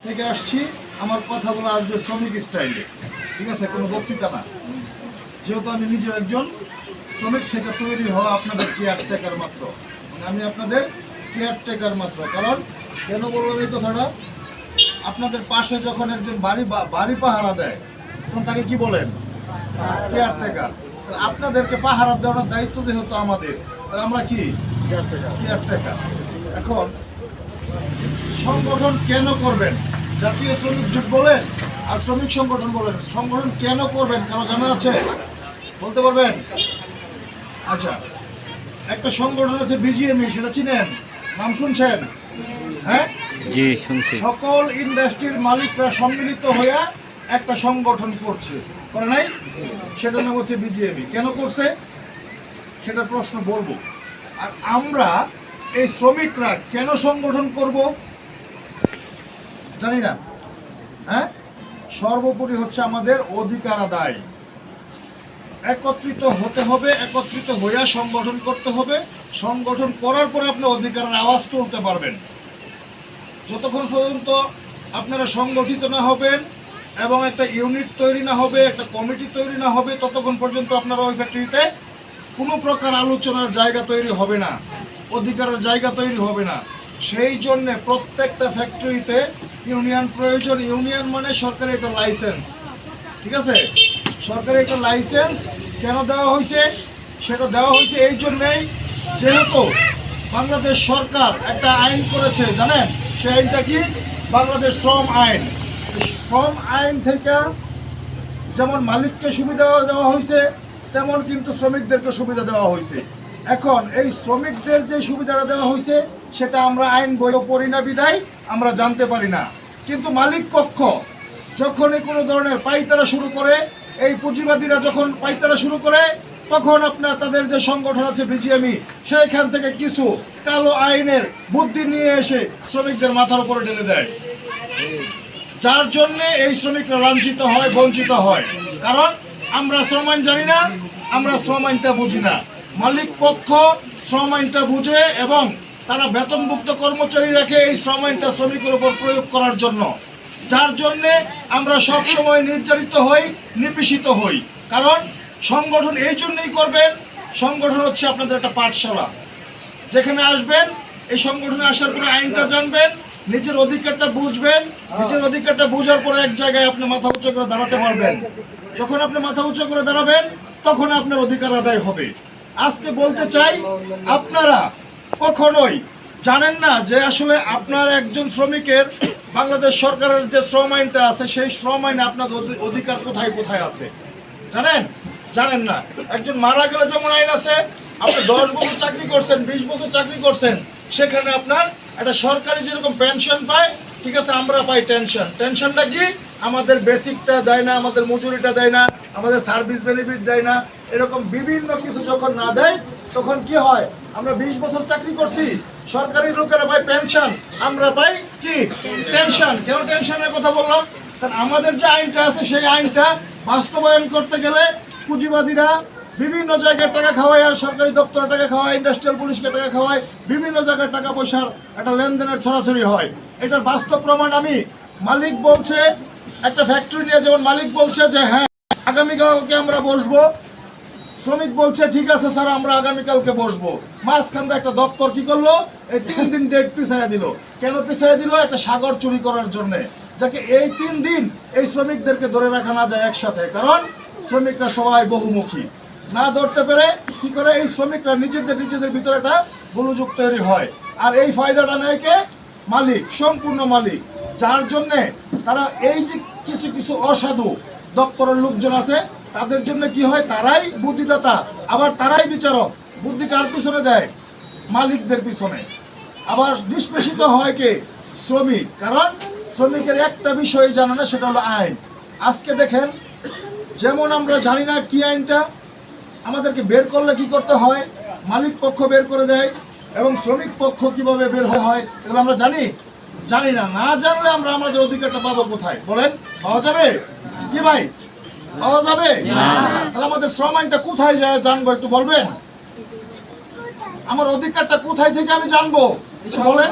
থেকে আসছি, আমার কথাগুলো আসবে শ্রমিক স্টাইলে, ঠিক আছে, কোনো বক্তৃতা না। যেহেতু আমি নিজে একজন শ্রমিক থেকে তৈরি হওয়া আপনাদের কেয়ারটেকার মাত্র, মানে আমি আপনাদের কেয়ারটেকার মাত্র। কারণ কেন বললাম এই কথাটা, আপনাদের পাশে যখন একজন বাড়ি পাহারা দেয় তখন তাকে কি বলেন? কেয়ারটেকার। আপনাদেরকে পাহারা দেওয়ার দায়িত্ব যেহেতু আমাদের, আমরা কি কেয়ারটেকার। এখন সংগঠন কেন করবেন? জাতীয় শ্রমিক জোট বলেন আর শ্রমিক সংগঠন বলেন, সংগঠন কেন করবেন কারো জানা আছে? বলতে পারবেন? আচ্ছা, একটা সংগঠন আছে বিজিএমই, সেটা চিনেন? নাম শুনছেন? হ্যাঁ, জি শুনছি। সকল ইন্ডাস্ট্রির মালিকরা সম্মিলিত হয়ে একটা সংগঠন করছে, করে নাই? সেটার নাম হচ্ছে বিজিএমই। কেন করছে সেটা প্রশ্ন বলবো। আর আমরা এই শ্রমিকরা কেন সংগঠন করব জানি না। হ্যাঁ, সর্বোপরি হচ্ছে আমাদের অধিকার আদায়। একত্রিত হতে হবে, একত্রিত হইয়া সংগঠন করতে হবে। সংগঠন করার পরে আপনি অধিকারের আওয়াজ তুলতে পারবেন। যতক্ষণ পর্যন্ত আপনারা সংগঠিত না হবেন এবং একটা ইউনিট তৈরি না হবে, একটা কমিটি তৈরি না হবে, ততক্ষণ পর্যন্ত আপনারা ওই ফ্যাক্টরিতে কোনো প্রকার আলোচনার জায়গা তৈরি হবে না, অধিকারের জায়গা তৈরি হবে না। সেই জন্যে প্রত্যেকটা ফ্যাক্টরিতে ইউনিয়ন প্রয়োজন। ইউনিয়ন মানে সরকারি একটা লাইসেন্স, ঠিক আছে? সরকারি একটা লাইসেন্স কেন দেওয়া হয়েছে? সেটা দেওয়া হয়েছে এই জন্যেই, যেহেতু বাংলাদেশ সরকার একটা আইন করেছে, জানেন সেই আইনটা কি? বাংলাদেশ শ্রম আইন। শ্রম আইন থেকে যেমন মালিককে সুবিধা দেওয়া হয়েছে, তেমন কিন্তু শ্রমিকদেরকে সুবিধা দেওয়া হয়েছে। এখন এই শ্রমিকদের যে সুবিধাটা দেওয়া হয়েছে সেটা আমরা আইন বইও পড়ি না বিধায় আমরা জানতে পারি না। কিন্তু মালিক পক্ষ যখনই কোনো ধরনের পাইতারা শুরু করে, এই পুঁজিবাদীরা যখন পাইতারা শুরু করে, তখন আপনার তাদের যে সংগঠন আছে বিজিএমই, সেইখান থেকে কিছু কালো আইনের বুদ্ধি নিয়ে এসে শ্রমিকদের মাথার উপরে ঢেলে দেয়, যার জন্য এই শ্রমিকরা লাঞ্ছিত হয়, বঞ্চিত হয়। কারণ আমরা শ্রম আইন জানি না, আমরা শ্রম আইনটা বুঝি না। মালিক পক্ষ শ্রম আইনটা বুঝে এবং তারা বেতনভুক্ত কর্মচারী রাখে এই শ্রম আইনটা শ্রমিকের উপর প্রয়োগ করার জন্য, যার জন্যে আমরা সব সময় নির্যাতিত হই, নিপীড়িত হই। কারণ সংগঠন এই জন্যই করবেন, সংগঠন হচ্ছে আপনাদের একটা পাঠশালা। যেখানে আসবেন, এই সংগঠনে আসার পরে আইনটা জানবেন, নিজের অধিকারটা বুঝবেন, নিজের অধিকারটা বোঝার পরে এক জায়গায় আপনি মাথা উঁচু করে দাঁড়াতে পারবেন। যখন আপনি মাথা উঁচু করে দাঁড়াবেন, তখন আপনার অধিকার আদায় হবে। আজকে বলতে চাই, আপনারা কখনোই জানেন না যে আসলে আপনার একজন শ্রমিকের বাংলাদেশ সরকারের যে শ্রম আইনটা আছে, সেই শ্রম আইনে আপনার অধিকার কোথায় কোথায় আছে জানেন? জানেন না। একজন মারা গেলে যেমন আইন আছে, আপনি 10 বছর চাকরি করছেন, 20 বছর চাকরি করছেন, সেখানে আপনার একটা সরকারি যেরকম পেনশন পায়, ঠিক আছে, আমরা পাই টেনশন। টেনশনটা কি? আমাদের বেসিকটা দেয় না, আমাদের মজুরিটা দেয় না, আমাদের সার্ভিস বেনিফিট দেয় না, এরকম বিভিন্ন কিছু যখন না দেয়, তখন কি হয়? আমরা 20 বছর চাকরি করছি, সরকারি লোকেরা পাই পেনশন, আমরা পাই কি? টেনশন। কেন টেনশনের কথা বললাম? কারণ আমাদের যে আইনটা আছে, সেই আইনটা বাস্তবায়ন করতে গেলে পুঁজিবাদীরা বিভিন্ন জায়গায় টাকা খাওয়ায়, সরকারি দপ্তরে টাকা খাওয়ায়, ইন্ডাস্ট্রিয়াল পুলিশকে টাকা খাওয়ায়, বিভিন্ন জায়গায় টাকা পয়সার একটা লেনদেনের ছড়াছড়ি হয়। এটার বাস্তব প্রমাণ আমি, মালিক বলছে একটা ফ্যাক্টরি নিয়ে, যেমন মালিক বলছে যে হ্যাঁ আগামীকালকে আমরা বসবো, শ্রমিক বলছে ঠিক আছে স্যার আমরা আগামীকালকে বসবো। মাঝখানে একটা দপ্তর কি করলো? এই 3 দিন ডেট পিছাইয়া দিল। কেন পিছাইয়া দিল? একটা সাগর চুরি করার জন্য, যাকে এই 3 দিন এই শ্রমিকদেরকে ধরে রাখা না যায় একসাথে। কারণ শ্রমিকরা সবাই বহুমুখী, না ধরতে পেরে কি করে এই শ্রমিকরা নিজেদের ভিতরে একটা গোলযোগ তৈরি হয়। আর এই ফায়দাটা নেয় কে? মালিক, সম্পূর্ণ মালিক। যার জন্যে তারা এই যে কিছু কিছু অসাধু দপ্তরের লোকজন আছে, তাদের জন্য কি হয়? তারাই বুদ্ধিদাতা, আবার তারাই বিচারক। বুদ্ধি কার পিছনে দেয়? মালিকদের পিছনে। আবার নিষ্পেষিত হয় কে? শ্রমিক। কারণ শ্রমিকের একটা বিষয় জানে না, সেটা হলো আইন। আজকে দেখেন, যেমন আমরা জানি না কি আইনটা, আমাদেরকে বের করলে কি করতে হয়? মালিক পক্ষ বের করে দেয়, এবং শ্রমিক পক্ষ কিভাবে বের হয় এগুলো আমরা জানি না। না জানলে আমরা আমাদের অধিকারটা পাবো কোথায় বলেন? পাওয়া যাবে কি ভাই? পাওয়া যাবে? তাহলে আমাদের শ্রম আইনটা কোথায় যায় জানবো, একটু বলবেন? আমার অধিকারটা কোথায় থেকে আমি জানবো বলেন?